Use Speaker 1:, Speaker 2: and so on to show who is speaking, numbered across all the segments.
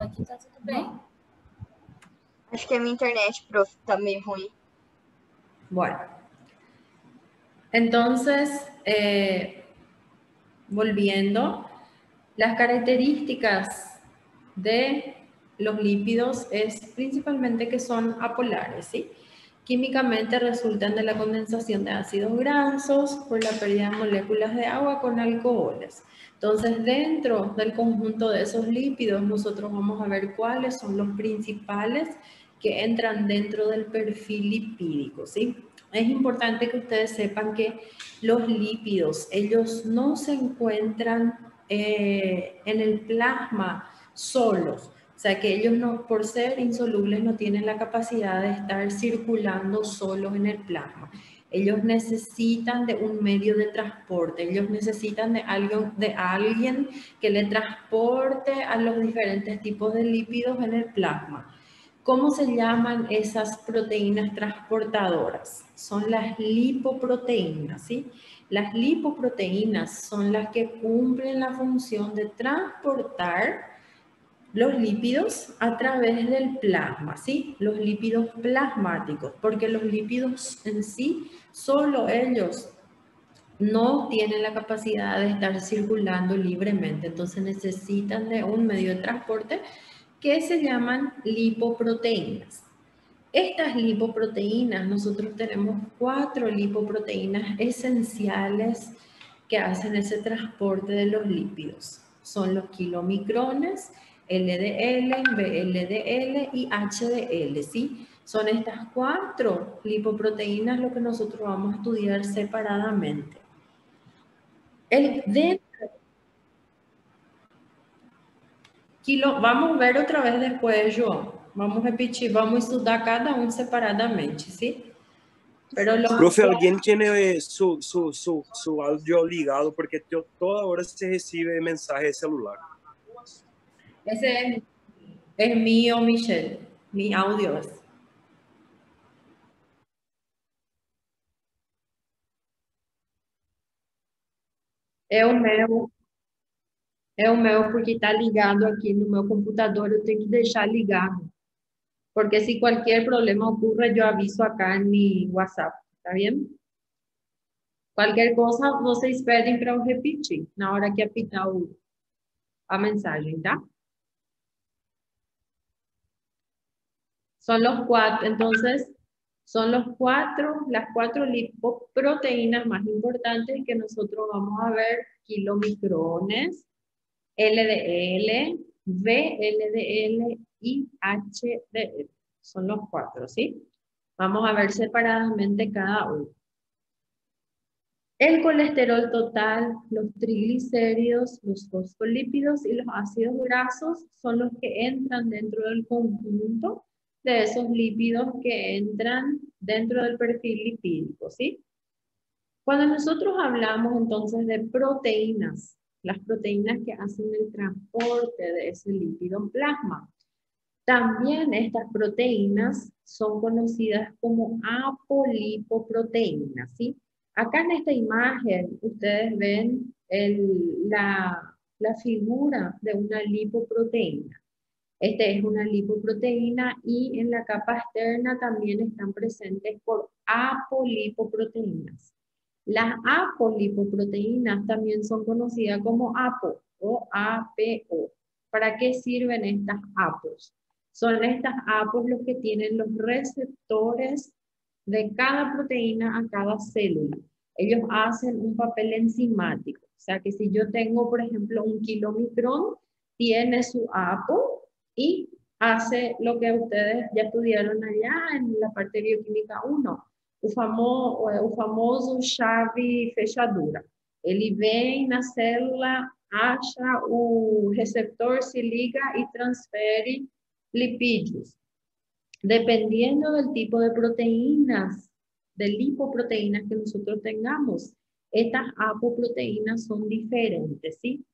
Speaker 1: Aqui tá tudo bem.
Speaker 2: Acho que a minha internet, prof, tá meio ruim.
Speaker 3: Bueno, entonces, volviendo, las características de los lípidos es principalmente que son apolares, ¿sí? Químicamente resultan de la condensación de ácidos grasos por la pérdida de moléculas de agua con alcoholes. Entonces, dentro del conjunto de esos lípidos, nosotros vamos a ver cuáles son los principales que entran dentro del perfil lipídico, ¿sí? Es importante que ustedes sepan que los lípidos, ellos no se encuentran en el plasma solos. O sea que ellos no, por ser insolubles, no tienen la capacidad de estar circulando solos en el plasma. Ellos necesitan de un medio de transporte, ellos necesitan de alguien que le transporte a los diferentes tipos de lípidos en el plasma. ¿Cómo se llaman esas proteínas transportadoras? Son las lipoproteínas, ¿sí? Las lipoproteínas son las que cumplen la función de transportar los lípidos a través del plasma, ¿sí? Los lípidos plasmáticos, porque los lípidos en sí, solo ellos no tienen la capacidad de estar circulando libremente, entonces necesitan de un medio de transporte que se llaman lipoproteínas. Estas lipoproteínas, nosotros tenemos 4 lipoproteínas esenciales que hacen ese transporte de los lípidos. Son los kilomicrones, LDL, VLDL y HDL, ¿sí? Son estas 4 lipoproteínas lo que nosotros vamos a estudiar separadamente. Vamos ver outra vez depois, João. Vamos repetir, vamos estudar cada um separadamente, ¿sí?
Speaker 4: Profe, ¿alguien tiene su audio ligado? Porque toda hora se recibe mensaje de celular.
Speaker 3: Ese es mío, Michelle. Mi audio es. É o meu porque está ligado aqui no meu computador, eu tenho que deixar ligado. Porque si cualquier problema ocurre, yo aviso acá en mi WhatsApp. ¿Está bien? Cualquier cosa, vocês pedem para eu repetir na hora que apitar a mensagem, tá? Son los 4, entonces, son las 4 lipoproteínas más importantes que nosotros vamos a ver: kilomicrones, LDL, VLDL y HDL. Son los 4, ¿sí? Vamos a ver separadamente cada uno. El colesterol total, los triglicéridos, los fosfolípidos y los ácidos grasos son los que entran dentro del conjunto de esos lípidos que entran dentro del perfil lipídico, ¿sí? Cuando nosotros hablamos entonces de proteínas, las proteínas que hacen el transporte de ese lípido en plasma, también estas proteínas son conocidas como apolipoproteínas, ¿sí? Acá en esta imagen ustedes ven la figura de una lipoproteína. Esta es una lipoproteína y en la capa externa también están presentes por apolipoproteínas. Las apolipoproteínas también son conocidas como APO o APO. ¿Para qué sirven estas APOs? Son estas APOs los que tienen los receptores de cada proteína a cada célula. Ellos hacen un papel enzimático. O sea que si yo tengo, por ejemplo, un kilomicrón, tiene su APO y hace lo que ustedes ya estudiaron allá en la parte de bioquímica 1. O famoso chave fechadura. Ele vem na célula, acha o receptor, se liga y transfiere lipídios. Dependiendo del tipo de proteínas, de lipoproteínas que nosotros tengamos, estas apoproteínas son diferentes, ¿sí?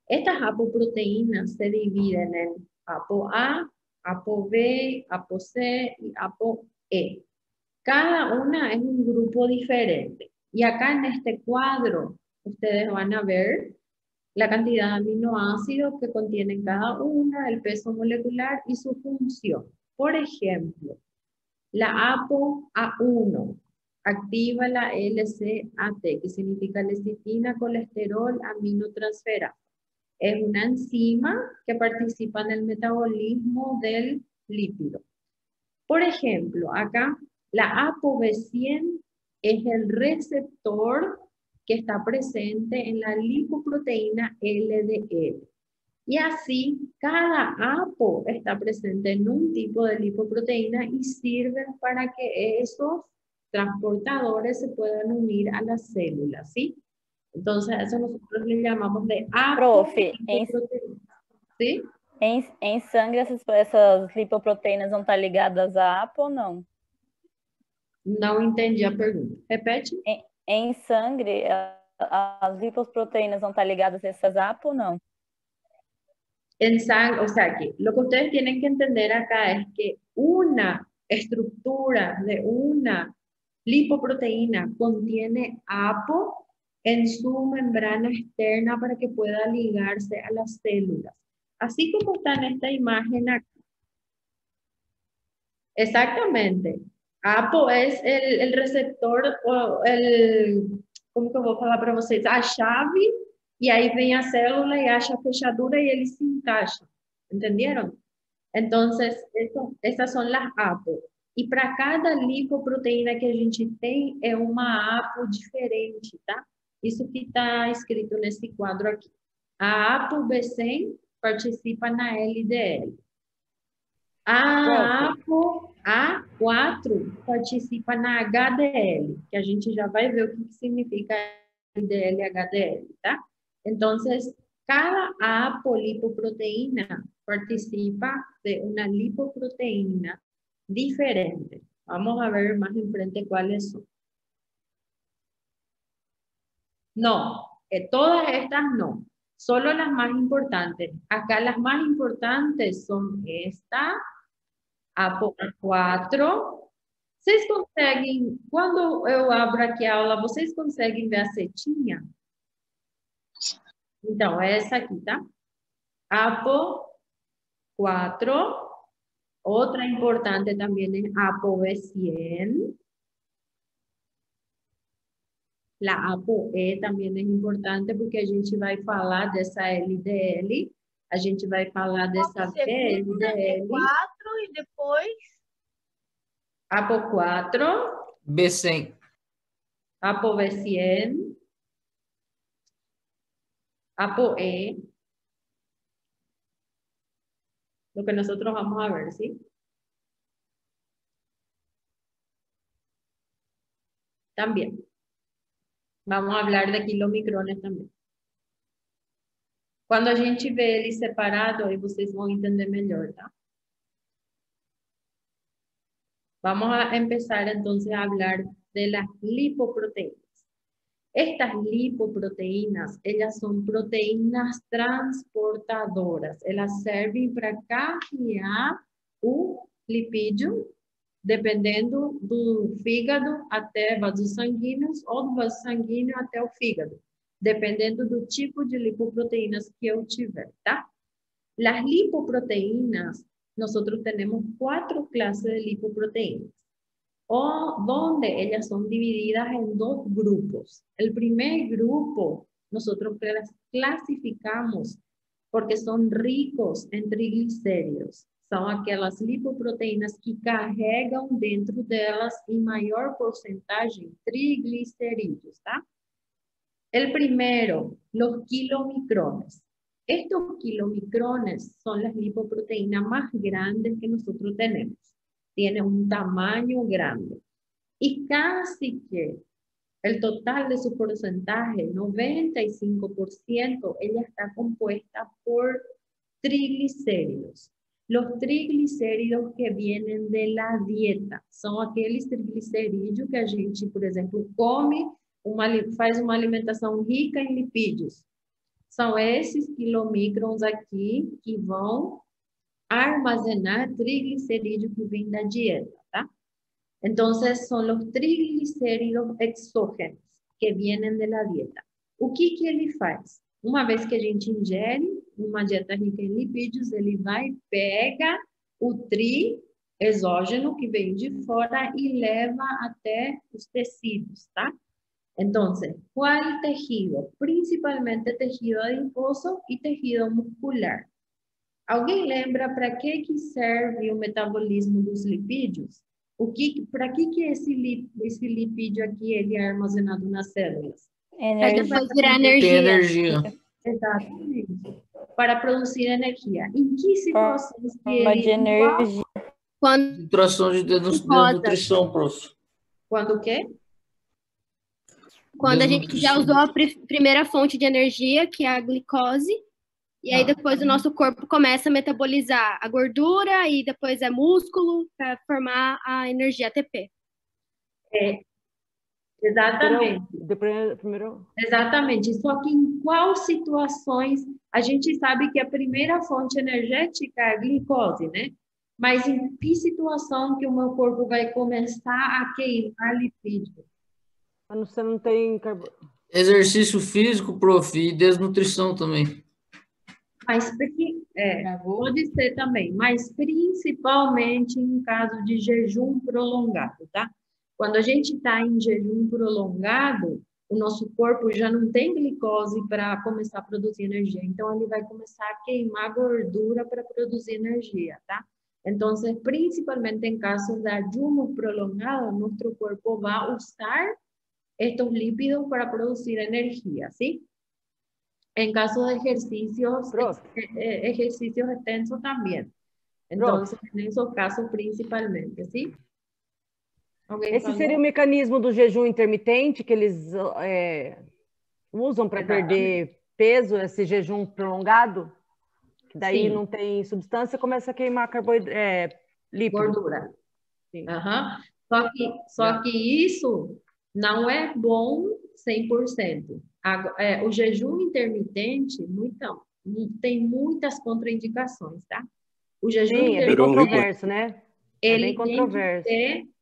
Speaker 3: Estas apoproteínas se dividen en ApoA, ApoB, ApoC y ApoE. Cada una es un grupo diferente. Y acá en este cuadro, ustedes van a ver la cantidad de aminoácidos que contienen cada una, el peso molecular y su función. Por ejemplo, la ApoA1 activa la LCAT, que significa lecitina, colesterol, aminotransferasa. Es una enzima que participa en el metabolismo del lípido. Por ejemplo, acá la ApoB100 es el receptor que está presente en la lipoproteína LDL. Y así, cada APO está presente en un tipo de lipoproteína y sirven para que esos transportadores se puedan unir a las células, ¿sí? Entonces, a eso nosotros le llamamos de
Speaker 1: Profe,
Speaker 3: apolipoproteína, ¿sí?
Speaker 1: Em sangue, essas lipoproteínas vão estar ligadas à APO ou não?
Speaker 3: Não entendi a pergunta. Repete.
Speaker 1: Em sangue, as lipoproteínas vão estar ligadas a essas APO ou não?
Speaker 3: En sangre, o sea que lo que ustedes tienen que entender acá es que una estructura de una lipoproteína contiene APO en su membrana externa para que pueda ligarse a las células. Así como está en esta imagen acá. Exactamente. APO es el receptor, o como que eu vou falar para vocês? A chave, e aí vem a célula e acha a fechadura y ele se encaixa. ¿Entendieron? Entonces, estas son las APO. E para cada lipoproteína que a gente tem, é uma APO diferente, tá? Isso que está escrito nesse quadro aqui. A ApoB100 participa na LDL. A APO A4 participa na HDL, que a gente já vai ver o que significa LDL e HDL, tá? Entonces, cada apolipoproteína participa de una lipoproteína diferente. Vamos a ver más enfrente cuáles son. No, todas estas no. Solo las más importantes. Acá las más importantes son esta, ApoA4. Vocês conseguem, quando eu abro aqui a aula, vocês conseguem ver a setinha? Então, é essa aqui, tá? ApoA4. Otra importante también es ApoB100. La ApoE también es importante porque a gente vai falar dessa LDL, a gente vai falar dessa VLDL.
Speaker 2: B4 e depois
Speaker 3: ApoA4.
Speaker 5: B100.
Speaker 3: ApoB100. ApoE. Lo que nosotros vamos a ver, ¿sí? También. Vamos a hablar de quilomicrones também. Quando a gente vê ele separado, aí vocês vão entender melhor, tá? Vamos a empezar entonces a hablar de las lipoproteínas. Estas lipoproteínas, ellas son proteínas transportadoras. Elas servem para carregar o lipídio, dependendo do fígado até vasos sanguíneos ou do vaso sanguíneo até o fígado, dependendo do tipo de lipoproteínas que eu tiver, tá? Las lipoproteínas, nosotros tenemos 4 clases de lipoproteínas, donde ellas son divididas en 2 grupos. El primer grupo, nosotros las clasificamos porque son ricos en triglicéridos. São aquelas lipoproteínas que carregam dentro delas em maior porcentagem triglicerídeos, tá? El primero, los kilomicrones. Estos kilomicrones son las lipoproteínas más grandes que nosotros tenemos. Tienen un tamaño grande. Y casi que el total de su porcentaje, 95%, ella está compuesta por triglicéridos. Los triglicéridos que vienen de la dieta são aqueles triglicerídeos que a gente, por exemplo, come, faz uma alimentação rica em lipídios. São esses quilomicrons aqui que vão armazenar triglicerídeo que vem da dieta, tá? Entonces, son los triglicéridos exógenos que vienen de la dieta. O que ele faz? uma vez que a gente ingere uma dieta rica em lipídios, ele vai, pega o exógeno que vem de fora e leva até os tecidos, tá? Entonces, ¿cuál tejido? Principalmente tejido adiposo y tejido muscular. Alguém lembra para que serve o metabolismo dos lipídios? Para que esse lipídio aqui ele é armazenado nas células?
Speaker 5: Para depois virar energia.
Speaker 3: Exatamente. Para produzir energia. Em que situações que ele...
Speaker 1: de energia.
Speaker 5: Quando
Speaker 6: Situação de desnutrição, prof.
Speaker 3: Quando o quê?
Speaker 5: a gente já usou a primeira fonte de energia, que é a glicose, e aí depois o nosso corpo começa a metabolizar a gordura e depois é músculo para formar a energia ATP.
Speaker 3: Exatamente.
Speaker 7: Primeiro...
Speaker 3: Exatamente. Só que em quais situações a gente sabe que a primeira fonte energética é a glicose, né? Mas em que situação que o meu corpo vai começar a queimar lipídio?
Speaker 7: Quando você não tem
Speaker 6: Exercício físico, prof, e desnutrição também.
Speaker 3: Mas pode ser também, mas principalmente em caso de jejum prolongado, tá? Quando a gente está em jejum prolongado, o nosso corpo já não tem glicose para começar a produzir energia. Então, ele vai começar a queimar gordura para produzir energia, tá? Então, principalmente em casos de ayuno prolongado, nosso corpo vai usar estos lípidos para producir energia, ¿sí? En caso de ejercicios extensos también. Entonces, en esos casos principalmente, ¿sí?
Speaker 7: Esse seria o mecanismo do jejum intermitente que eles usam para perder peso, esse jejum prolongado? Que daí não tem substância, começa a queimar lípido.
Speaker 3: Gordura. Só que isso não é bom 100%. O jejum intermitente, tem muitas contraindicações, tá? O jejum intermitente,
Speaker 7: é bem controverso, né?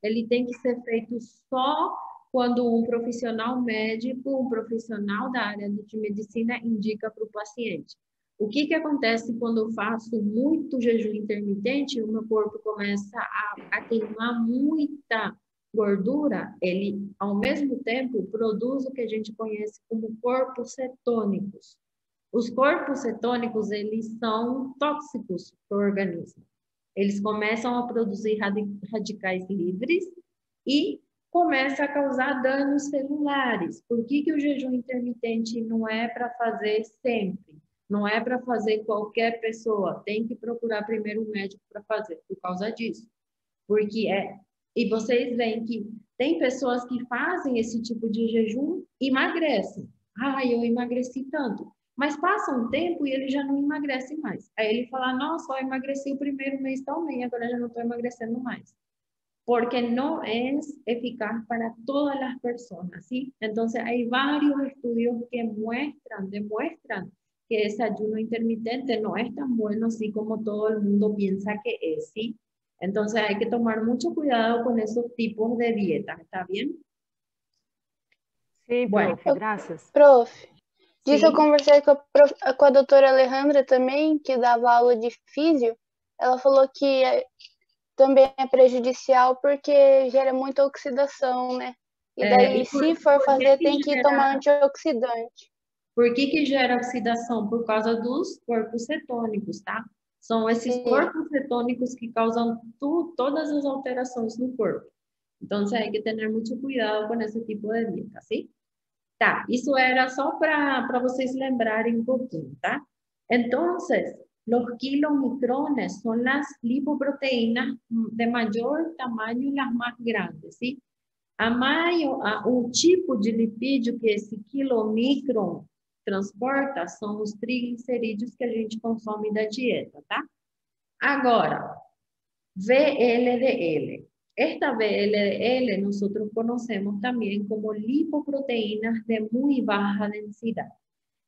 Speaker 3: Ele tem que ser feito só quando um profissional médico, um profissional da área de medicina indica para o paciente. O que acontece quando eu faço muito jejum intermitente? O meu corpo começa a queimar muita gordura, ele, ao mesmo tempo, produz o que a gente conhece como corpos cetônicos. Os corpos cetônicos, eles são tóxicos para o organismo. Eles começam a produzir radicais livres e começam a causar danos celulares. Por que o jejum intermitente não é para fazer sempre? Não é para fazer qualquer pessoa. Tem que procurar primeiro um médico para fazer, por causa disso. E vocês veem que tem pessoas que fazem esse tipo de jejum e emagrecem. Eu emagreci tanto. Mas passa um tempo e ele já não emagrece mais. Aí ele fala, nossa, eu emagreci o primeiro mês tão bem, agora já não estou emagrecendo mais. Porque não é eficaz para todas as pessoas, ¿sí? Entonces, hay varios estudios que demuestran que ese ayuno intermitente no es tan bueno así como todo el mundo piensa que es, ¿sí? Entonces, hay que tomar mucho cuidado con esos tipos de dietas, ¿está bien?
Speaker 7: Sí,
Speaker 3: bueno,
Speaker 7: prof, gracias.
Speaker 2: Prof, disso eu conversei com a doutora Alejandra também, que dava aula de físio. Ela falou que também é prejudicial porque gera muita oxidação, né? E daí, se for fazer, tem que tomar antioxidante.
Speaker 3: Por que gera oxidação? Por causa dos corpos cetônicos, tá? São esses corpos cetônicos que causam todas as alterações no corpo. Então, hay que ter muito cuidado com esse tipo de dieta, ¿sí? Tá, isso era só para vocês lembrarem um pouquinho, tá? Então, los kilomicrones son las lipoproteínas de mayor tamaño y las más grandes, ¿sí? O tipo de lipídio que esse quilomicron transporta são os triglicerídeos que a gente consome da dieta, tá? Agora, VLDL. Esta VLDL nosotros conocemos también como lipoproteínas de muy baja densidad.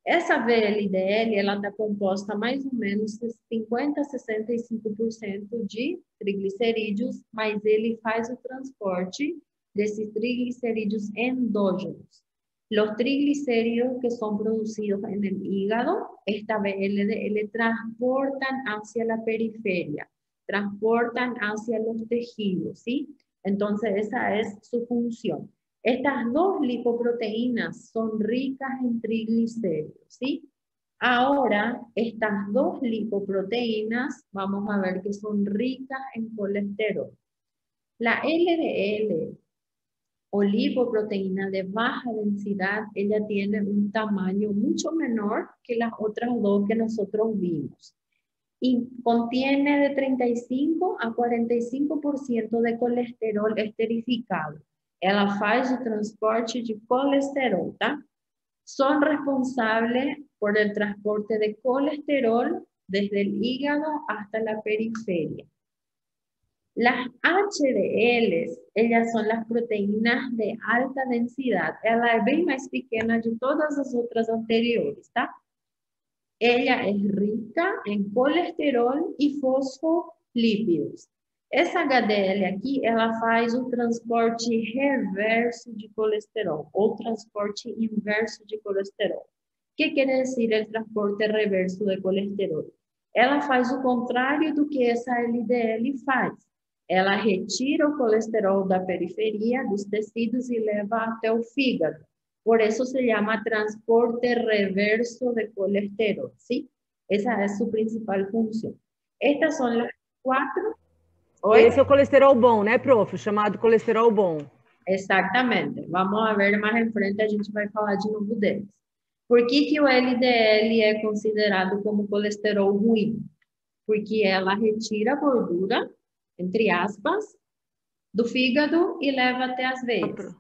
Speaker 3: Essa VLDL, ela está composta mais ou menos 50 a 65% de triglicerídeos, mas ele faz o transporte desses triglicerídeos endógenos. Los triglicéridos que son producidos en el hígado, esta VLDL, transportan hacia la periferia, transportan hacia los tejidos, ¿sí? Entonces esa es su función. Estas dos lipoproteínas son ricas en triglicéridos, ¿sí? Ahora, estas dos lipoproteínas, vamos a ver que son ricas en colesterol. La LDL o lipoproteína de baja densidad, ella tiene un tamaño mucho menor que las otras dos que nosotros vimos. Y contiene de 35 a 45% de colesterol esterificado. Ela faz o transporte de colesterol, ¿tá? Son responsables por el transporte de colesterol desde el hígado hasta la periferia. Las HDLs, ellas son las proteínas de alta densidad. Ela é bem mais pequena de todas as outras anteriores, tá? Ella es rica en colesterol y fosfolípidos. Essa HDL aqui, ela faz o transporte reverso de colesterol ou transporte inverso de colesterol. O que quer dizer o transporte reverso de colesterol? Ela faz o contrário do que essa LDL faz. Ela retira o colesterol da periferia dos tecidos e leva até o fígado. Por eso se llama transporte reverso de colesterol, ¿sí? Esa es su principal función. Estas son las 4.
Speaker 7: Esse é o colesterol bom, né, prof? Chamado colesterol bom.
Speaker 3: Exatamente. Vamos a ver mais em frente, a gente vai falar de novo deles. Por que o LDL é considerado como colesterol ruim? Porque ela retira a gordura, entre aspas, do fígado e leva até as veias.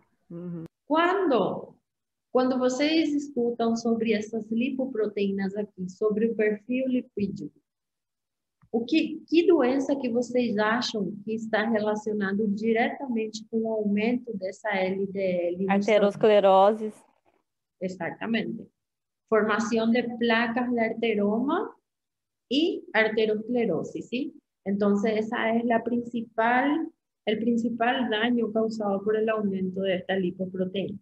Speaker 3: Quando vocês escutam sobre essas lipoproteínas aqui, sobre o perfil lipídico, que doença que vocês acham que está relacionado diretamente com o aumento dessa LDL?
Speaker 1: Arteriosclerose.
Speaker 3: Exatamente. Formação de placas de arteroma e arteriosclerose, ¿sí? Entonces, esa es el principal daño causado por el aumento de esta lipoproteína.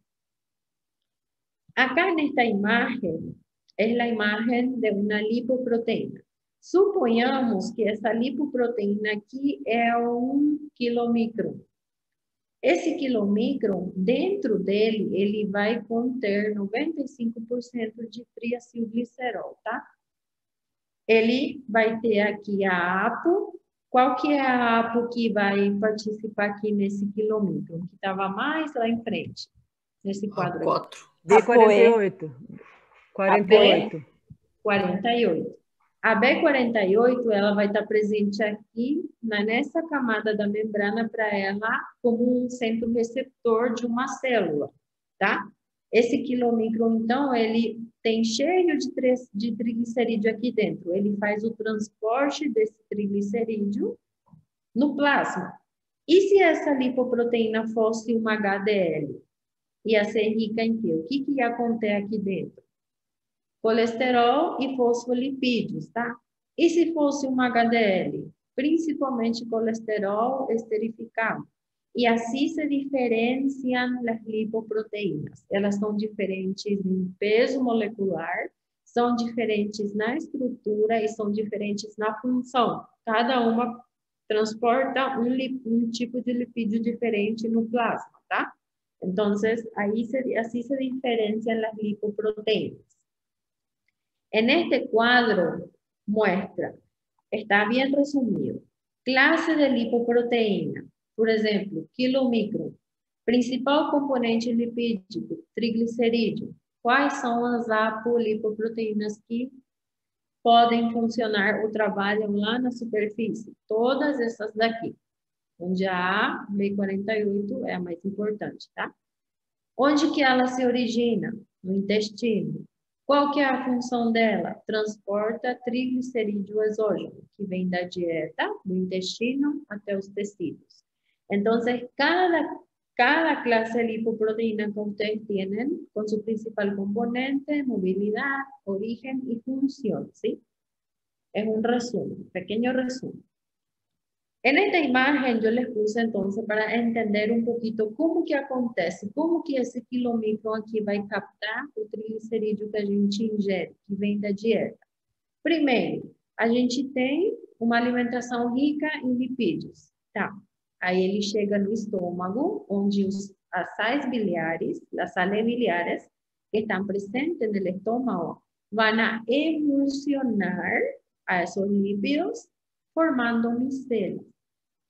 Speaker 3: Acá en esta imagen, es la imagen de una lipoproteína. Suponhamos que essa lipoproteína aqui é 1 quilomicron. Esse quilomicron, dentro dele, ele vai conter 95% de triacilglicerol, tá? Ele vai ter aqui a APO. Qual que é a APO que vai participar aqui nesse quilomicron? Que estava mais lá em frente, nesse quadro aí.
Speaker 7: B48. 48.
Speaker 3: 48. A B48, ela vai estar presente aqui, nessa camada da membrana, para ela como um centro receptor de uma célula, tá? Esse quilomicron, então, ele tem cheio de triglicerídeo aqui dentro. Ele faz o transporte desse triglicerídeo no plasma. E se essa lipoproteína fosse uma HDL? Ia ser rica em quê? O que ia conter aqui dentro? Colesterol e fosfolipídios, tá? E se fosse uma HDL? Principalmente colesterol esterificado. E assim se diferenciam as lipoproteínas. Elas são diferentes em peso molecular, são diferentes na estrutura e são diferentes na função. Cada uma transporta um tipo de lipídio diferente no plasma, tá? Então, assim se diferenciam as lipoproteínas. En este cuadro muestra, está bien resumido, clase de lipoproteína, por ejemplo, quilomicron, principal componente lipídico, triglicerídeo. Quais são as apolipoproteínas que podem funcionar ou trabalham lá na superfície? Todas essas daqui, onde a B48 é a mais importante, tá? Onde que ela se origina? No intestino. Qual que é a função dela? Transporta triglicerídeo exógeno, que vem da dieta, do intestino até os tecidos. Então, cada clase de lipoproteína que ustedes tienen, con su principal componente, movilidad, origen y función, ¿sí? Es un resumen, pequeño resumen. En esta imagen yo les puse entonces para entender un poquito como que acontece, como que esse quilomicron aqui vai captar o triglicerídeo que a gente ingere, que vem da dieta. Primeiro, a gente tem uma alimentação rica em lipídios, tá? Aí ele chega no estômago, onde as sais biliares, las sales biliares que están presentes en el estómago, van a emulsionar a esos lípidos formando micelas.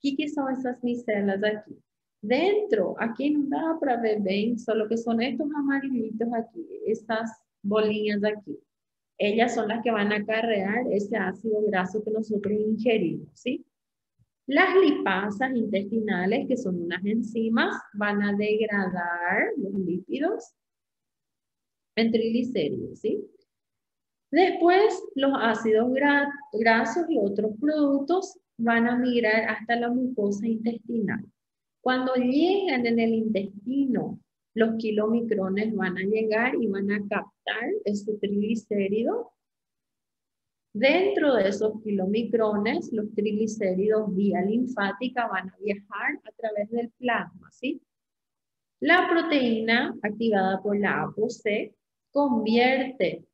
Speaker 3: Que são essas micelas aqui? Dentro, aqui não dá para ver bem, só que são estes amarillitos aqui, estas bolinhas aqui. Ellas son las que van a acarrear ese ácido graso que nosotros ingerimos, ¿sí? Las lipasas intestinales, que son unas enzimas, van a degradar los lípidos en triglicéridos, ¿sí? Después, los ácidos grasos y otros productos van a migrar hasta la mucosa intestinal. Cuando llegan en el intestino, los kilomicrones van a llegar y van a captar ese triglicérido. Dentro de esos kilomicrones, los triglicéridos vía linfática van a viajar a través del plasma, ¿sí? La proteína activada por la ApoC convierte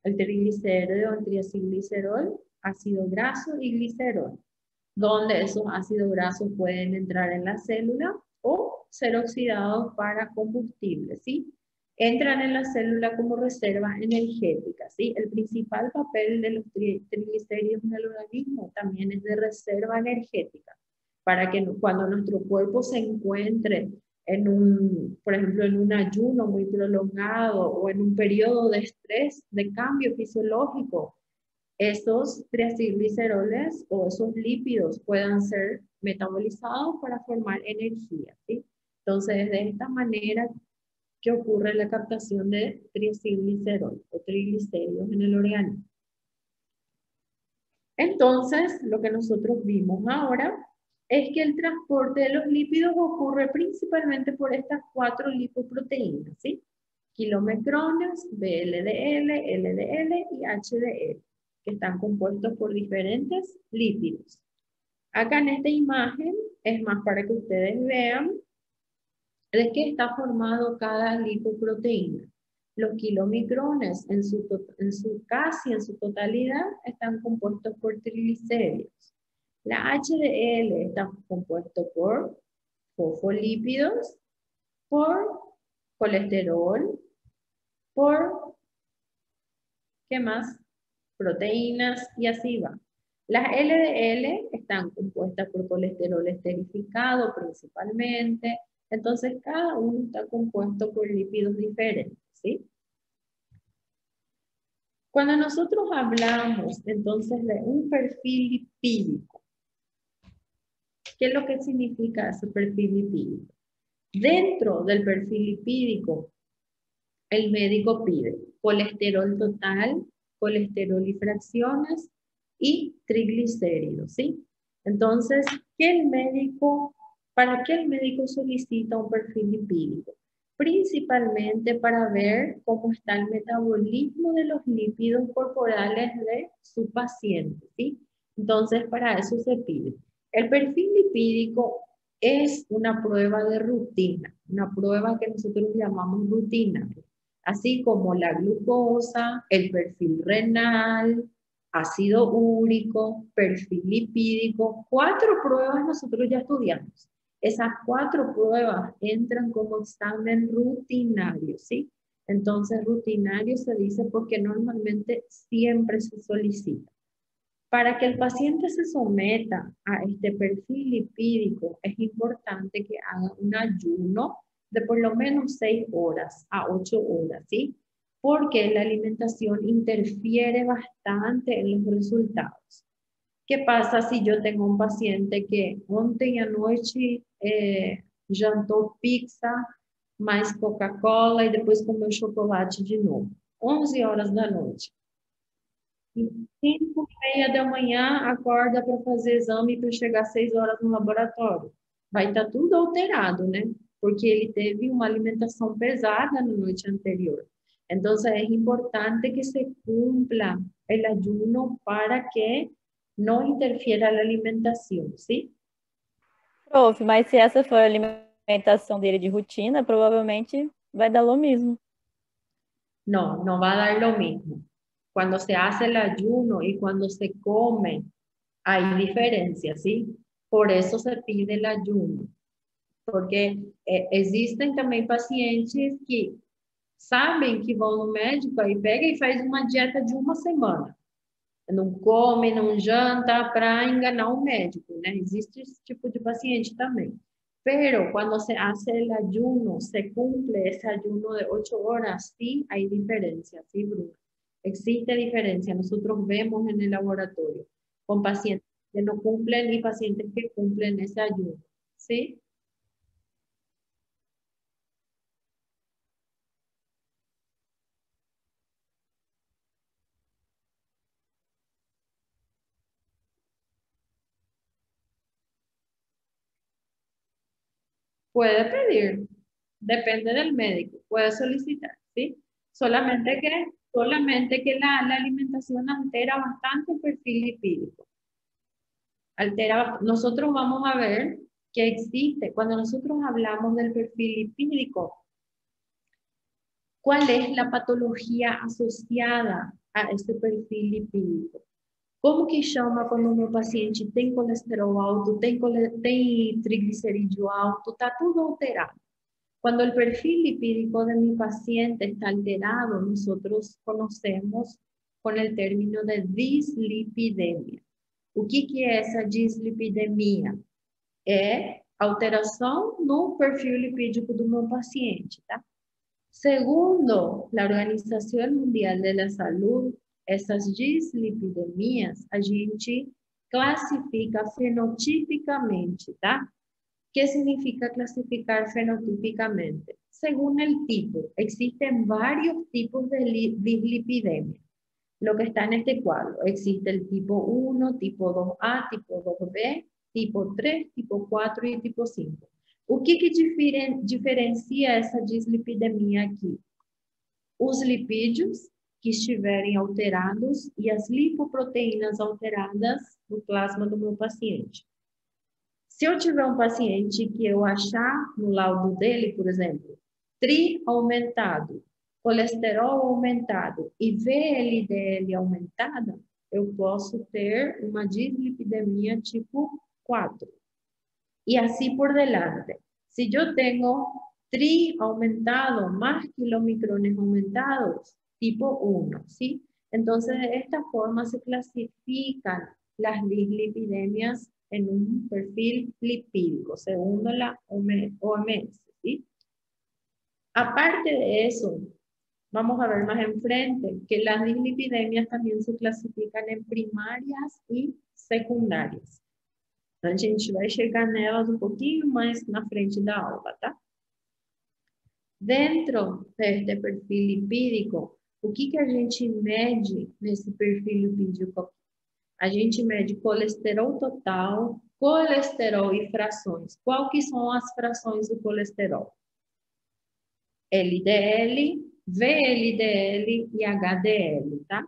Speaker 3: el triglicérido en triacilglicerol, ácido graso y glicerol, donde esos ácidos grasos pueden entrar en la célula o ser oxidados para combustible, ¿sí? Entran en la célula como reserva energética, ¿sí? El principal papel de los triglicéridos en el organismo también es de reserva energética, para que cuando nuestro cuerpo se encuentre en por ejemplo, en un ayuno muy prolongado o en un periodo de estrés, de cambio fisiológico, esos triacilgliceroles o esos lípidos puedan ser metabolizados para formar energía, ¿sí? Entonces, es de esta manera que ocurre la captación de triacilglicerol o triglicéridos en el organismo. Entonces, lo que nosotros vimos ahora es que el transporte de los lípidos ocurre principalmente por estas 4 lipoproteínas, ¿sí? Kilomicrones, VLDL, LDL y HDL, que están compuestos por diferentes lípidos. Acá en esta imagen es más para que ustedes vean de qué está formado cada lipoproteína. Los kilomicrones casi en su totalidad están compuestos por triglicéridos. La HDL está compuesto por fosfolípidos, por colesterol, por, ¿qué más? Proteínas y así va. Las LDL están compuestas por colesterol esterificado principalmente. Entonces, cada uno está compuesto por lípidos diferentes, ¿sí? Cuando nosotros hablamos, entonces, de un perfil lipídico, ¿qué es lo que significa ese perfil lipídico? Dentro del perfil lipídico, el médico pide colesterol total, colesterol y fracciones y triglicéridos, ¿sí? Entonces, ¿para qué el médico solicita un perfil lipídico? Principalmente para ver cómo está el metabolismo de los lípidos corporales de su paciente, ¿sí? Entonces, para eso se pide. El perfil lipídico es una prueba de rutina, una prueba que nosotros llamamos rutinaria, así como la glucosa, el perfil renal, ácido úrico, perfil lipídico. 4 pruebas nosotros ya estudiamos. Esas 4 pruebas entran como examen rutinario, ¿sí? Entonces, rutinario se dice porque normalmente siempre se solicita. Para que el paciente se someta a este perfil lipídico, es importante que haga un ayuno de por lo menos 6 horas a 8 horas, ¿sí? Porque la alimentación interfiere bastante en los resultados. ¿Qué pasa si yo tengo un paciente que ontem à noite jantou pizza, mais Coca-Cola e depois comeu chocolate de novo? 11 horas da noite. 5:30 da manhã acorda para fazer exame para chegar às 6 horas no laboratório. Vai estar tudo alterado, né? Porque ele teve uma alimentação pesada na noite anterior. Entonces es importante que se cumpla el ayuno para que no interfiera la alimentación, ¿sí?
Speaker 1: Prof, mas se essa for a alimentação dele de rotina, provavelmente vai dar lo mismo.
Speaker 3: No, no va a dar lo mismo. Cuando se hace el ayuno y cuando se come, hay diferencias, ¿sí? Por eso se pide el ayuno. Porque existem também pacientes que sabem que vão no médico e pega e faz uma dieta de uma semana. Não come, não janta para enganar o médico, né? Existe esse tipo de paciente também. Pero cuando se hace el ayuno, se cumple ese ayuno de 8 horas, sí hay diferencia, sí, Bruno. Existe diferencia. Nosotros vemos en el laboratorio con pacientes que no cumplen y pacientes que cumplen ese ayuno, ¿sí? Puede pedir, depende del médico, puede solicitar, ¿sí? Solamente que la alimentación altera bastante el perfil lipídico. Nosotros vamos a ver que existe, cuando nosotros hablamos del perfil lipídico, ¿cuál es la patología asociada a este perfil lipídico? Como que chama quando o meu paciente tem colesterol alto, tem triglicerídeo alto, está tudo alterado. Cuando el perfil lipídico de mi paciente está alterado, nosotros conocemos con el término de dislipidemia. O que é essa dislipidemia? É alteração no perfil lipídico do meu paciente, tá? Segundo a Organização Mundial da Saúde, essas dislipidemias a gente classifica fenotipicamente, tá? O que significa clasificar fenotipicamente? Según el tipo, existen varios tipos de dislipidemia. Lo que está en este cuadro, existe el tipo 1, tipo 2A, tipo 2B, tipo 3, tipo 4 e tipo 5. O que diferencia essa dislipidemia aqui? Os lipídios que estiverem alterados e as lipoproteínas alteradas no plasma do meu paciente. Se eu tiver um paciente que eu achar no laudo dele, por exemplo, tri aumentado, colesterol aumentado e VLDL aumentada, eu posso ter uma dislipidemia tipo 4. E assim por delante. Se eu tenho tri aumentado más kilomicrones aumentados, tipo 1, ¿sí? Entonces, de esta forma se clasifican las dislipidemias en un perfil lipídico, según la OMS, ¿sí? Aparte de eso, vamos a ver más enfrente que las dislipidemias también se clasifican en primarias y secundarias. A gente vai chegar nelas um pouquinho mais na frente da aula, tá? Dentro deste perfil lipídico, o que a gente mede nesse perfil lipídico? A gente mede colesterol total, colesterol e frações. Qual que são as frações do colesterol? LDL, VLDL e HDL, tá?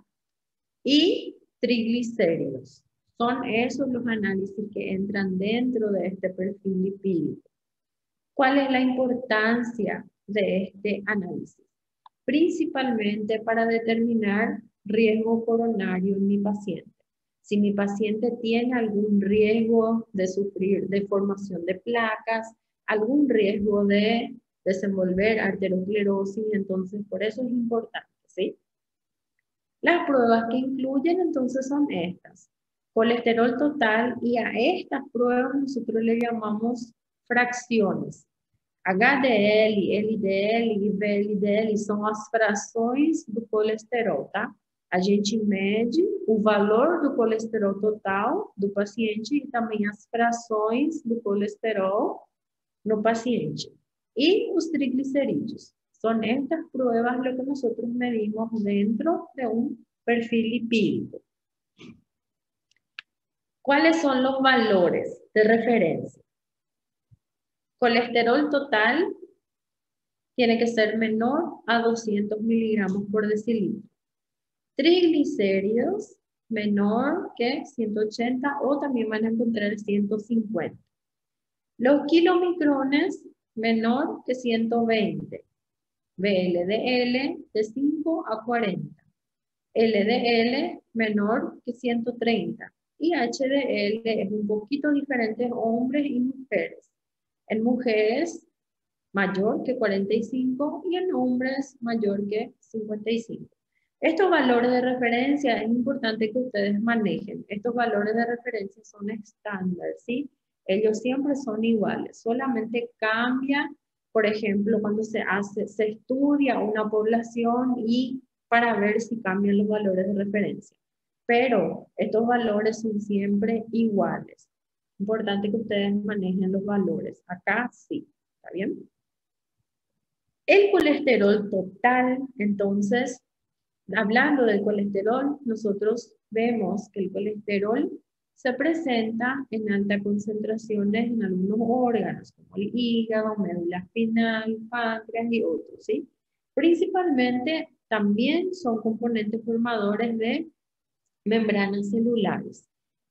Speaker 3: E triglicéridos. Son esos los análisis que entran dentro de este perfil lipídico. ¿Cuál es la importancia de este análisis? Principalmente para determinar riesgo coronario en mi paciente. Si mi paciente tiene algún riesgo de sufrir deformación de placas, algún riesgo de desenvolver arteriosclerosis, entonces por eso es importante, ¿sí? Las pruebas que incluyen entonces son estas. Colesterol total, y a estas pruebas nosotros le llamamos fracciones. HDL, LDL e VLDL são as frações do colesterol, tá? A gente mede o valor do colesterol total do paciente e também as frações do colesterol no paciente. Y os triglicerídeos. Son estas pruebas lo que nosotros medimos dentro de un perfil lipídico. ¿Cuáles son los valores de referencia? Colesterol total tiene que ser menor a 200 miligramos por decilitro. Triglicéridos menor que 180 o también van a encontrar 150. Los kilomicrones menor que 120. VLDL de 5 a 40. LDL menor que 130. Y HDL es un poquito diferente en hombres y mujeres. En mujeres mayor que 45 y en hombres mayor que 55. Estos valores de referencia es importante que ustedes manejen. Estos valores de referencia son estándar, ¿sí? Ellos siempre son iguales, solamente cambia, por ejemplo, cuando se estudia una población y para ver si cambian los valores de referencia. Pero estos valores son siempre iguales. Importante que ustedes manejen los valores. Acá sí, ¿está bien? El colesterol total, entonces, hablando del colesterol, nosotros vemos que el colesterol se presenta en altas concentraciones en algunos órganos, como el hígado, médula espinal, páncreas y otros, ¿sí? Principalmente también son componentes formadores de membranas celulares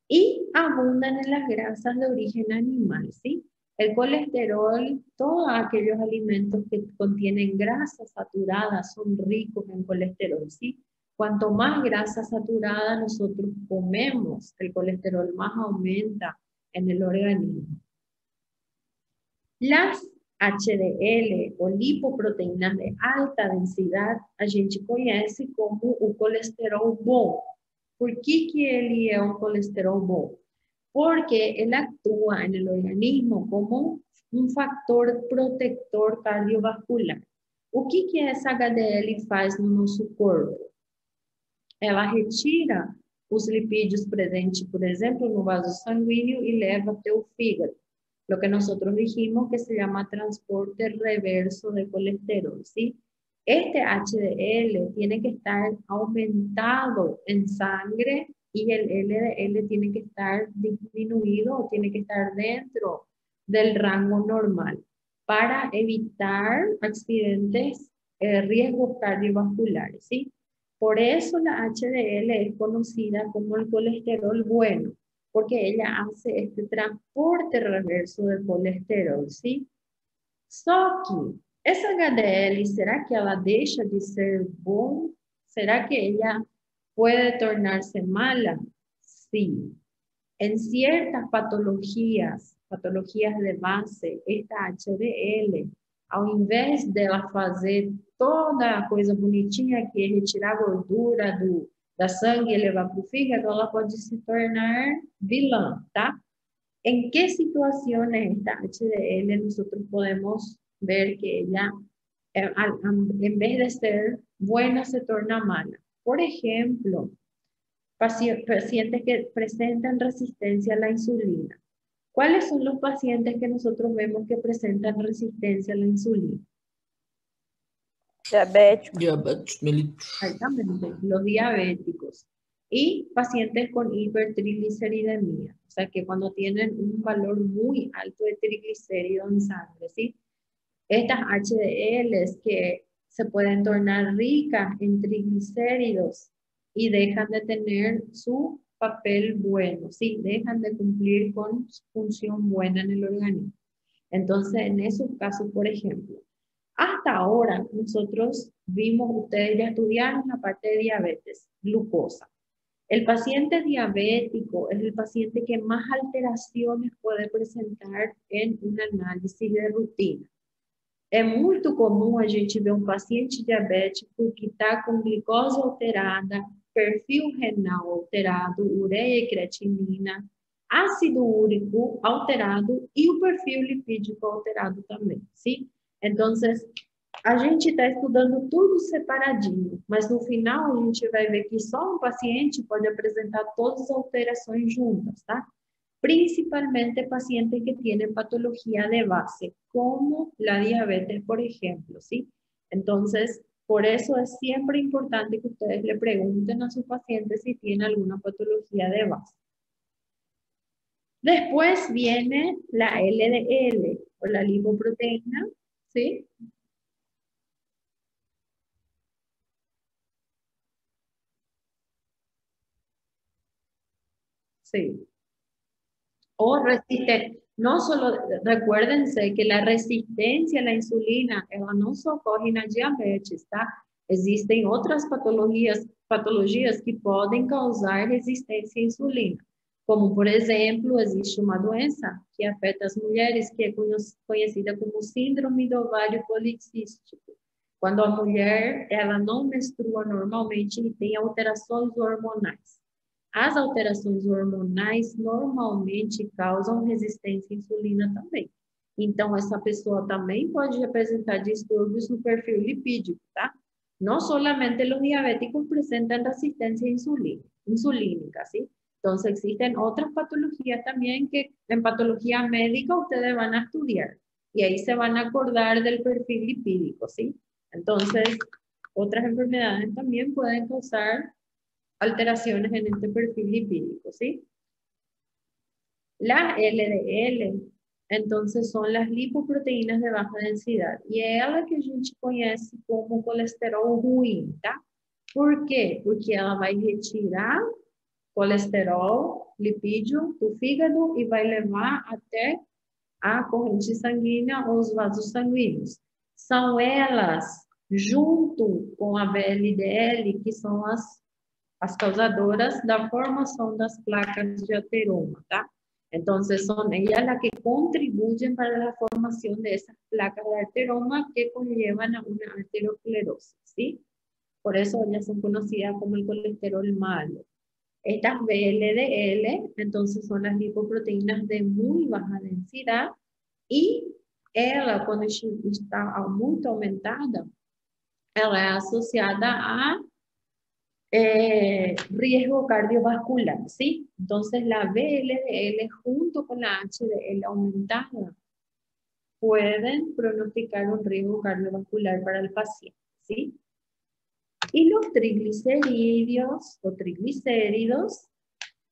Speaker 3: y abundan en las grasas de origen animal, ¿sí? El colesterol, todos aquellos alimentos que contienen grasa saturada son ricos en colesterol, ¿sí? Cuanto más grasa saturada nosotros comemos, el colesterol más aumenta en el organismo. Las HDL o lipoproteínas de alta densidad a gente conhece como o colesterol bom. Por que ele é um colesterol bom? Porque ele atua en el organismo como um factor protector cardiovascular. O que essa HDL faz no nosso corpo? Ela retira os lipídios presentes, por exemplo, no vaso sanguíneo e leva até o fígado. Lo que nosotros dijimos que se llama transporte reverso de colesterol, ¿sí? Este HDL tiene que estar aumentado en sangre y el LDL tiene que estar disminuido o tiene que estar dentro del rango normal para evitar accidentes, riesgos cardiovasculares, ¿sí? Por eso la HDL es conocida como el colesterol bueno, porque ella hace este transporte reverso de colesterol, ¿sí? Só que essa HDL, será que ela deixa de ser bom? ¿Será que ella puede tornarse mala? Sí. En ciertas patologías de base, esta HDL, ao invés dela fazer toda a coisa bonitinha que é retirar a gordura da sangue e levar para o fígado, ela pode se tornar vilã, tá? ¿En qué situaciones esta HDL nosotros podemos ver que ella, en vez de ser buena, se torna mala? Por ejemplo, pacientes que presentan resistencia a la insulina. ¿Cuáles son los pacientes que nosotros vemos que presentan resistencia a la insulina?
Speaker 1: Diabéticos.
Speaker 6: Diabetes mellitus.
Speaker 3: Exactamente, los diabéticos. Y pacientes con hipertrigliceridemia, o sea que cuando tienen un valor muy alto de triglicéridos en sangre, ¿sí? Estas HDLs que se pueden tornar ricas en triglicéridos y dejan de tener su papel bueno, ¿sí? Dejan de cumplir con su función buena en el organismo. Entonces, en esos casos, por ejemplo, hasta ahora nosotros vimos, ustedes ya estudiaron la parte de diabetes, glucosa. El paciente diabético es el paciente que más alteraciones puede presentar en un análisis de rutina. É muito comum a gente ver um paciente diabético que está com glicose alterada, perfil renal alterado, ureia e creatinina, ácido úrico alterado e o perfil lipídico alterado também, sim? Então, a gente está estudando tudo separadinho, mas no final a gente vai ver que só um paciente pode apresentar todas as alterações juntas, tá? Principalmente pacientes que tienen patología de base, como la diabetes, por ejemplo, ¿sí? Entonces, por eso es siempre importante que ustedes le pregunten a sus pacientes si tienen alguna patología de base. Después viene la LDL, o la lipoproteína, ¿sí? Sí. O No solo, recuérdense que la resistencia a la insulina, ela não só ocorre na diabetes, tá? Existem outras patologias que podem causar resistência à insulina. Como, por exemplo, existe uma doença que afeta as mulheres, que é conhecida como síndrome do ovário policístico. Quando a mulher, ela não menstrua normalmente e tem alterações hormonais. As alterações hormonais normalmente causam resistência à insulina também. Então, essa pessoa também pode apresentar distúrbios no perfil lipídico, tá? No solamente los diabéticos presentan resistencia insulínica, ¿sí? Entonces existen otras patologías también que en patología médica ustedes van a estudiar y ahí se van a acordar del perfil lipídico, ¿sí? Entonces, otras enfermedades también pueden causar alteraciones en este perfil lipídico, ¿sí? La LDL, entonces, son las lipoproteínas de baja densidad. E é ela que a gente conhece como colesterol ruim, tá? Por quê? Porque ela vai retirar colesterol, lipídio do fígado e vai levar até a corrente sanguínea ou os vasos sanguíneos. São elas, junto com a VLDL, que são as causadoras da formação das placas de ateroma, tá? Entonces, son ellas las que contribuyen para la formación de esas placas de ateroma que conllevan a una arteriosclerosis, ¿sí? Por eso ellas son conocidas como el colesterol malo. Estas VLDL, entonces, son las lipoproteínas de muy baja densidad y ela, cuando está muy aumentada, ela es asociada a riesgo cardiovascular, ¿sí? Entonces la VLDL junto con la HDL aumentada pueden pronosticar un riesgo cardiovascular para el paciente, ¿sí? Y los triglicéridos o triglicéridos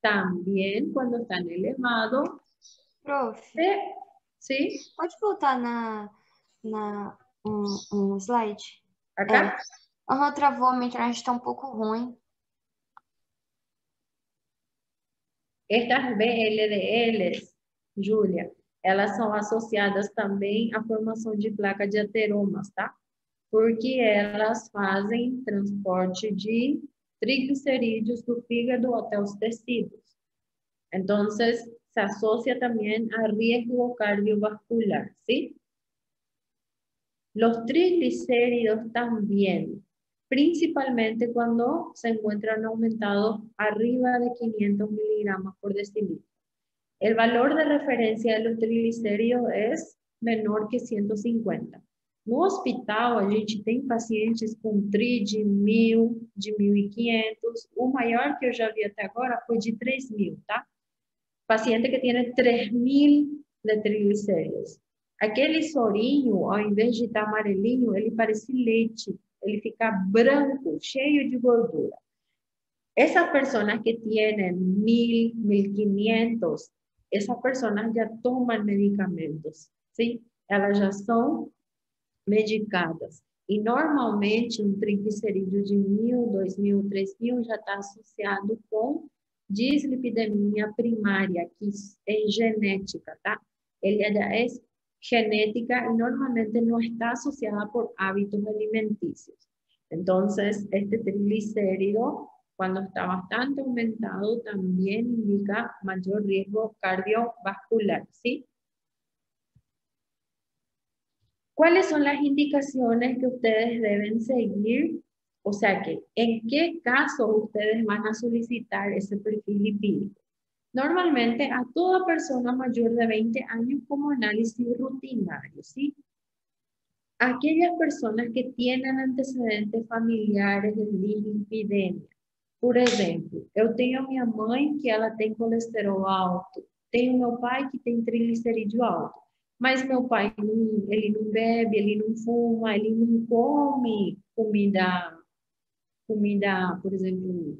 Speaker 3: también cuando están elevados.
Speaker 8: Profe,
Speaker 3: ¿sí?
Speaker 8: pode voltar um slide?
Speaker 3: Acá.
Speaker 8: Travou, a minha internet está um pouco ruim.
Speaker 3: Estas VLDLs, Júlia, elas são associadas também à formação de placa de ateromas, tá? Porque elas fazem transporte de triglicerídeos do fígado até os tecidos. Então, se associa também a riesgo cardiovascular, ¿sí? Los triglicéridos también, principalmente cuando se encuentran aumentados arriba de 500 miligramos por decilitro. El valor de referencia de los triglicéridos es menor que 150. No hospital, a gente tem pacientes com tri de 1.000, de 1.500. O maior que eu já vi até agora foi de 3.000, tá? Paciente que tiene 3.000 de triglicéridos. Aquele sorinho, ao invés de estar amarelinho, ele parece leite. Ele fica branco, cheio de gordura. Esas personas que tienen 1.000, 1.500, esas personas ya toman medicamentos, ¿sí? Elas já são medicadas. E normalmente um triglicerídeo de 1.000, 2.000, 3.000 já está associado com dislipidemia primária, que é genética, tá? Ele é genética y normalmente no está asociada por hábitos alimenticios. Entonces, este triglicérido, cuando está bastante aumentado, también indica mayor riesgo cardiovascular, ¿sí? ¿Cuáles son las indicaciones que ustedes deben seguir? O sea que, ¿en qué caso ustedes van a solicitar ese perfil lipídico? Normalmente a toda persona mayor de 20 años como análisis rutinario, ¿sí? Aquellas personas que tienen antecedentes familiares de dislipidemia. Por exemplo, eu tenho a minha mãe que ela tem colesterol alto, tenho meu pai que tem triglicerídeo alto, mas meu pai ele não bebe, ele não fuma, ele não come comida, por exemplo,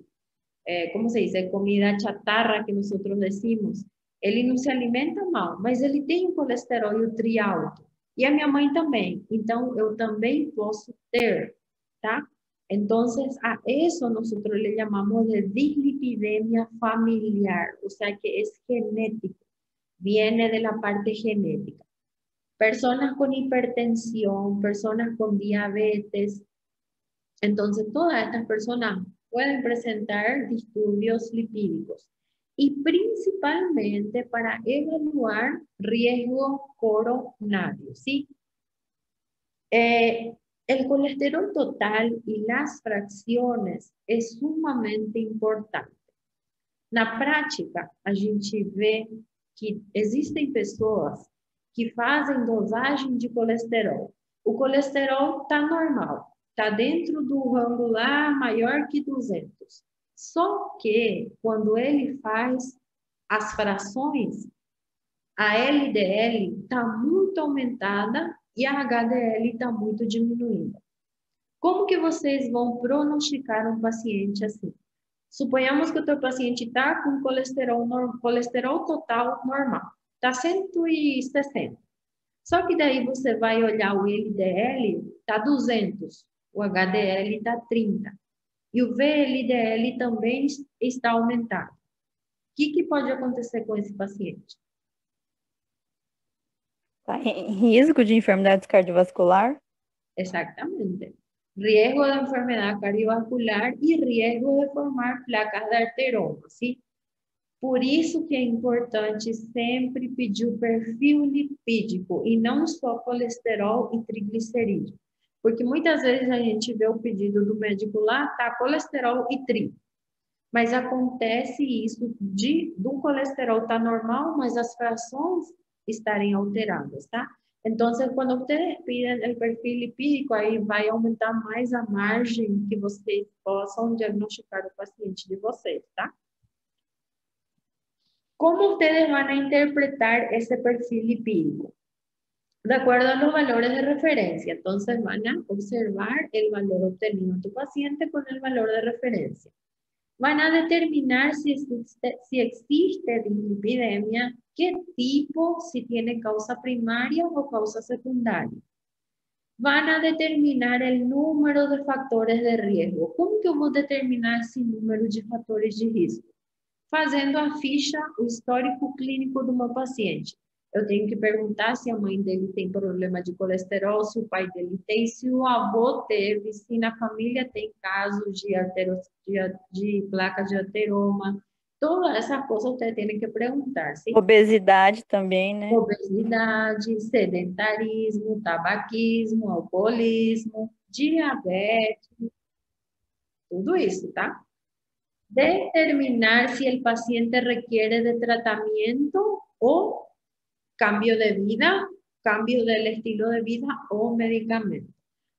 Speaker 3: ¿cómo se dice? Comida chatarra que nosotros decimos. Ele não se alimenta mal, mas ele tem um colesterol e o tri alto. E a minha mãe também. Então, eu também posso ter, tá? Entonces, a eso nosotros le llamamos de dislipidemia familiar, o sea que es genético. viene de la parte genética. Personas con hipertensión, personas con diabetes. Entonces, todas estas personas pueden presentar disturbios lipídicos. Y principalmente para evaluar riesgo coronario, ¿sí? El colesterol total y las fracciones é sumamente importante. Na prática, a gente vê que existem pessoas que fazem dosagem de colesterol. O colesterol está normal, está dentro do rango lá maior que 200. Só que quando ele faz as frações, a LDL está muito aumentada e a HDL está muito diminuída. Como que vocês vão pronosticar um paciente assim? Suponhamos que o teu paciente está com colesterol total normal, está 160. Só que daí você vai olhar o LDL, está 200, o HDL está 30. E o VLDL também está aumentado. O que pode acontecer com esse paciente?
Speaker 1: Tá em risco de enfermidade cardiovascular?
Speaker 3: Exatamente. Riesgo de enfermedad cardiovascular y riesgo de formar placas de arteroma, ¿sí? Por isso que é importante sempre pedir o perfil lipídico e não só colesterol e triglicerídeo. Porque muitas vezes a gente vê o pedido do médico lá, tá colesterol e tri. Mas acontece isso do colesterol tá normal, mas as frações estarem alteradas, tá? Então, quando vocês pedem o perfil lipídico, aí vai aumentar mais a margem que vocês possam diagnosticar o paciente de vocês, tá? Como vocês vão interpretar esse perfil lipídico? De acuerdo a los valores de referencia. Entonces van a observar el valor obtenido en tu paciente con el valor de referencia. Van a determinar si existe dislipidemia, qué tipo, si tiene causa primaria o causa secundaria. Van a determinar el número de factores de riesgo. Como que eu vou determinar esse número de fatores de risco? Fazendo a ficha, o histórico clínico do meu paciente. Eu tenho que perguntar se a mãe dele tem problema de colesterol, se o pai dele tem, se o avô teve, se na família tem casos de placa de ateroma. Toda essa coisa você tem que perguntar. ¿Sí?
Speaker 1: Obesidade também, né?
Speaker 3: Obesidade, sedentarismo, tabaquismo, alcoolismo, diabetes, tudo isso, tá? Determinar se o paciente requiere de tratamento ou cambio de vida, cambio del estilo de vida ou medicamento.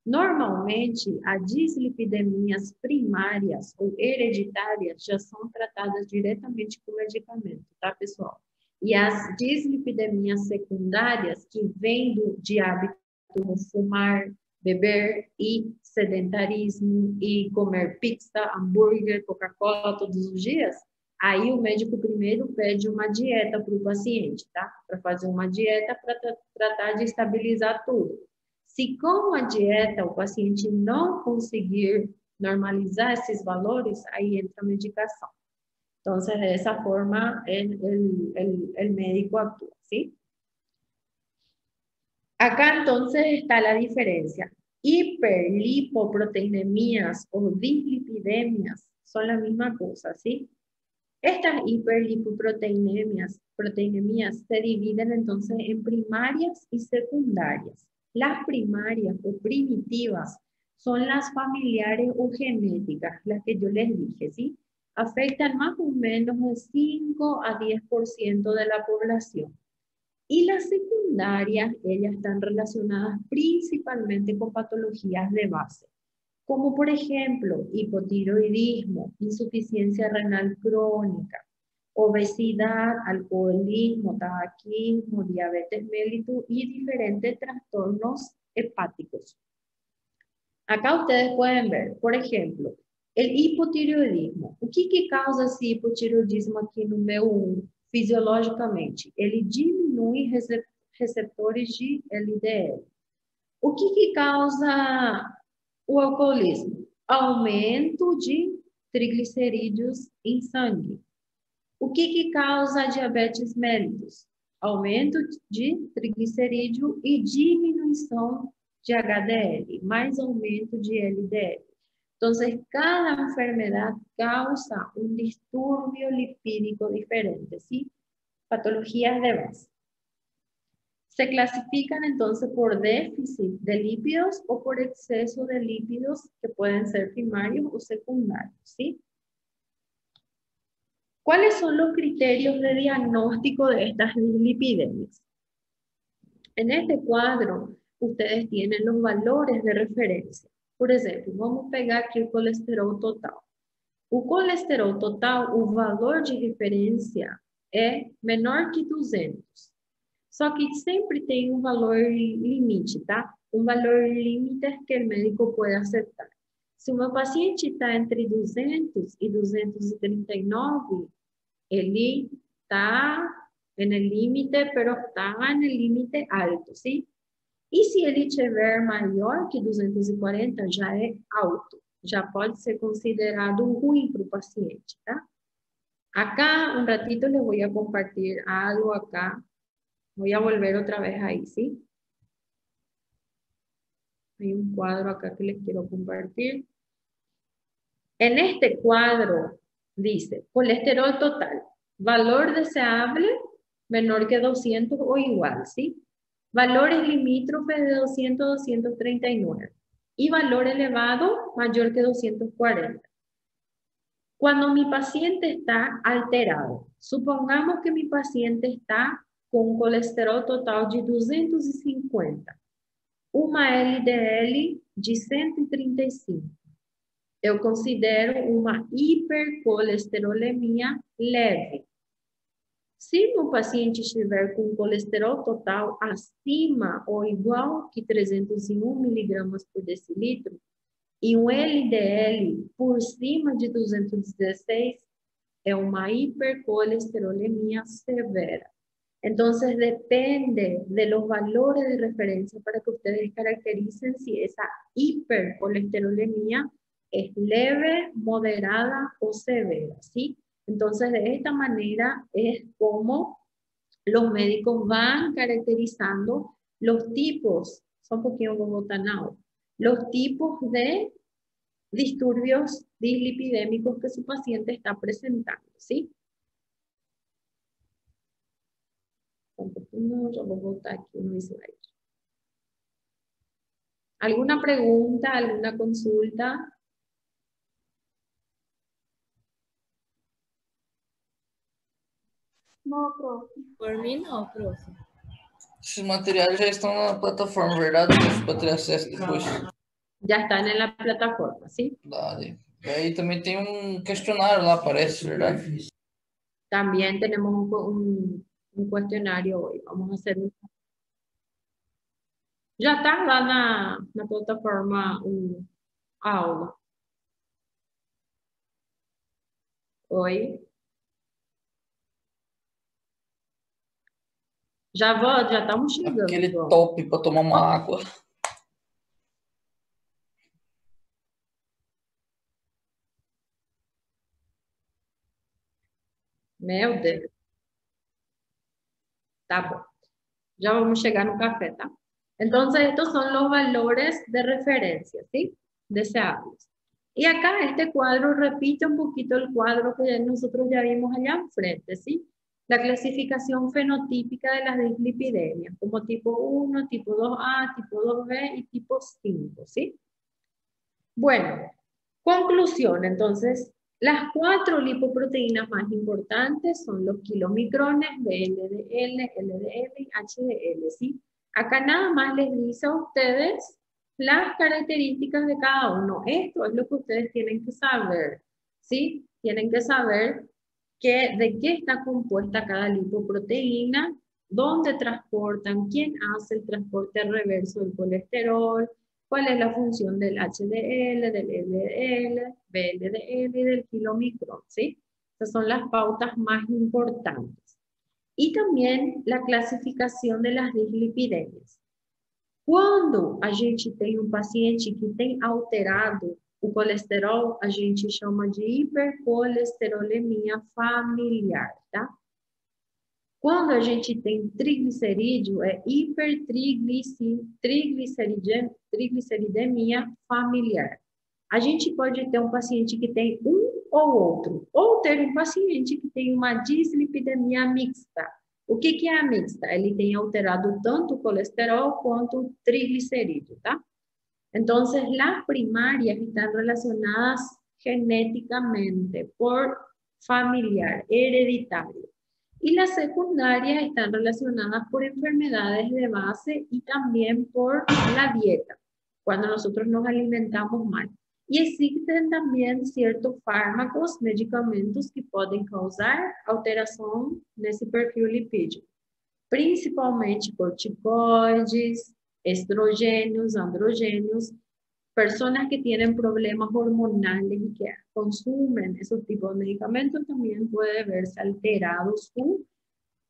Speaker 3: Normalmente, as dislipidemias primárias ou hereditárias já são tratadas diretamente com medicamento, tá, pessoal? E as dislipidemias secundárias, que vêm de hábito como fumar, beber e sedentarismo e comer pizza, hambúrguer, Coca-Cola todos os dias, aí o médico primeiro pede uma dieta para o paciente, tá? Para fazer uma dieta para tratar de estabilizar tudo. Se com a dieta o paciente não conseguir normalizar esses valores, aí entra a medicação. Então, dessa forma, o médico atua, ¿sí? Acá, entonces, está la diferencia. Hiperlipoproteinemias o dislipidemias son la misma cosa, ¿sí? Estas hiperlipoproteinemias se dividen entonces en primarias y secundarias. Las primarias o primitivas son las familiares o genéticas, las que yo les dije, ¿sí? Afectan más o menos el 5 a 10% de la población. Y las secundarias, ellas están relacionadas principalmente con patologías de base, como por ejemplo hipotiroidismo, insuficiencia renal crónica, obesidad, alcoholismo, tabaquismo, diabetes mellitus y diferentes trastornos hepáticos. Acá ustedes pueden ver, por ejemplo, el hipotireoidismo. O que causa esse hipotireoidismo aqui no meu 1? Fisiologicamente, ele diminui receptores de LDL. O que causa o alcoolismo? Aumento de triglicerídeos em sangue. O que causa a diabetes mellitus? aumento de triglicerídeo e diminuição de HDL, mais aumento de LDL. Entonces, cada enfermedad causa un disturbio lipídico diferente, ¿sí? Patologías de base. Se clasifican entonces por déficit de lípidos o por exceso de lípidos que pueden ser primarios o secundarios, ¿sí? ¿Cuáles son los criterios de diagnóstico de estas dislipidemias? En este cuadro, ustedes tienen los valores de referencia. Por exemplo, vamos pegar aqui o colesterol total. O colesterol total, o valor de referência é menor que 200. Só que sempre tem um valor limite, tá? Um valor limite que o médico pode aceitar. Se o meu paciente está entre 200 e 239, ele está no limite, pero está no limite alto, sim? E se ele tiver maior que 240, já é alto. Já pode ser considerado ruim para o paciente, tá? Acá, un ratito les voy a compartir algo acá. Voy a volver otra vez ahí, ¿sí? Hay un cuadro acá que les quiero compartir. En este cuadro dice, colesterol total, valor deseable menor que 200 o igual, ¿sí? Valores limítrofes de 200 a 239 y valor elevado mayor que 240. Cuando mi paciente está alterado, supongamos que mi paciente está com um colesterol total de 250, uma LDL de 135. Eu considero uma hipercolesterolemia leve. Se o paciente estiver com colesterol total acima ou igual que 301 miligramas por decilitro e um LDL por cima de 216, é uma hipercolesterolemia severa. Entonces depende de los valores de referencia para que ustedes caractericen si esa hipercolesterolemia es leve, moderada o severa, ¿sí? Entonces de esta manera es como los médicos van caracterizando los tipos, son un poquito bogotanados, los tipos de disturbios dislipidémicos que su paciente está presentando, ¿sí? Yo voy a botar aquí un slide. ¿Alguna pregunta, alguna consulta?
Speaker 8: No, profe.
Speaker 1: Por mim não, profe.
Speaker 6: Esses materiais já estão na plataforma, verdade? Para ter acesso depois.
Speaker 3: Já estão na plataforma, sim?
Speaker 6: Verdade. E aí também tem um questionário lá, parece, verdade?
Speaker 3: Também temos un cuestionario hoy. Vamos a hacer un... Ya está lá na plataforma a aula. Oi. Já estamos chegando.
Speaker 6: Aquele top para tomar uma água.
Speaker 3: Meu Deus. Tá bom. Ya vamos a llegar no café, ¿tá? Entonces, estos son los valores de referencia, ¿sí? Deseables. Y acá este cuadro repite un poquito el cuadro que nosotros ya vimos allá enfrente, ¿sí? La clasificación fenotípica de las dislipidemias, como tipo 1, tipo 2A, tipo 2B y tipo 5, ¿sí? Bueno, conclusión, entonces, las 4 lipoproteínas más importantes son los kilomicrones, VLDL, LDL y HDL, ¿sí? Acá nada más les dice a ustedes las características de cada uno. Esto es lo que ustedes tienen que saber, ¿sí? Tienen que saber de qué está compuesta cada lipoproteína, dónde transportan, quién hace el transporte reverso del colesterol, cuál es la función del HDL, del LDL, VLDL y del kilomicrón, ¿sí? Esas son las pautas más importantes. Y también la clasificación de las dislipidemias. Quando a gente tem paciente que tem alterado o colesterol, a gente chama de hipercolesterolemia familiar, tá? Quando a gente tem triglicerídeo, é hipertrigliceridemia familiar. A gente pode ter um paciente que tem um ou outro, ou ter um paciente que tem uma dislipidemia mixta. O que é a mixta? Ele tem alterado tanto o colesterol quanto o triglicerídeo, tá? Então, las primarias están relacionadas genéticamente por familiar, hereditario. Y las secundarias están relacionadas por enfermedades de base y también por la dieta, cuando nosotros nos alimentamos mal. Y existen también ciertos fármacos, medicamentos que pueden causar alteración nesse perfil lipídico, principalmente corticoides, estrogênios, androgênios, personas que tienen problemas hormonales y que consumen esos tipos de medicamentos también puede verse alterado su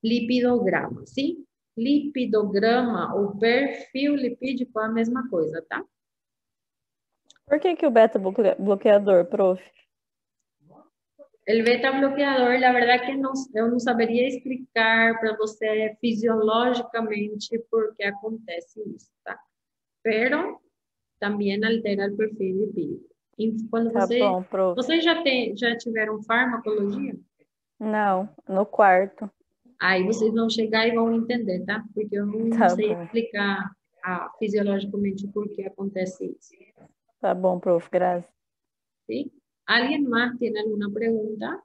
Speaker 3: lipidograma, ¿sí? Lipidograma ou perfil lipídico é a mesma coisa, tá?
Speaker 1: Por que o beta-bloqueador, prof?
Speaker 3: El beta-bloqueador, la verdad que eu não saberia explicar para você fisiologicamente por que acontece isso, tá? Pero também altera o perfil lipídico. E quando
Speaker 1: Tá bom, prof.
Speaker 3: Vocês já tiveram farmacologia?
Speaker 1: Não, no quarto.
Speaker 3: Aí vocês vão chegar e vão entender, tá? Porque eu não sei explicar fisiologicamente por que acontece isso.
Speaker 1: Tá bom, prof, graças.
Speaker 3: ¿Sí? ¿Alguien más tiene alguna pregunta?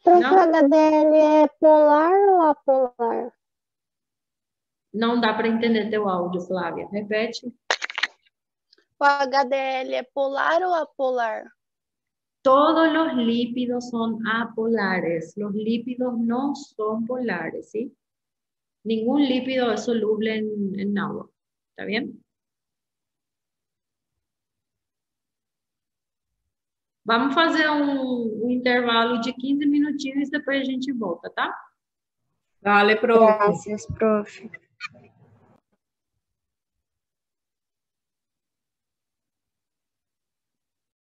Speaker 2: Prof, o HDL é polar ou apolar?
Speaker 3: Não dá para entender teu áudio, Flávia. Repete.
Speaker 2: O HDL é polar ou apolar?
Speaker 3: Todos los lípidos son apolares. Los lípidos no son polares, ¿sí? Ningún lípido es soluble en agua. ¿Está bien? Vamos fazer um intervalo de 15 minutinhos e depois a gente volta, tá?
Speaker 9: Vale, prof.
Speaker 8: Graças, prof.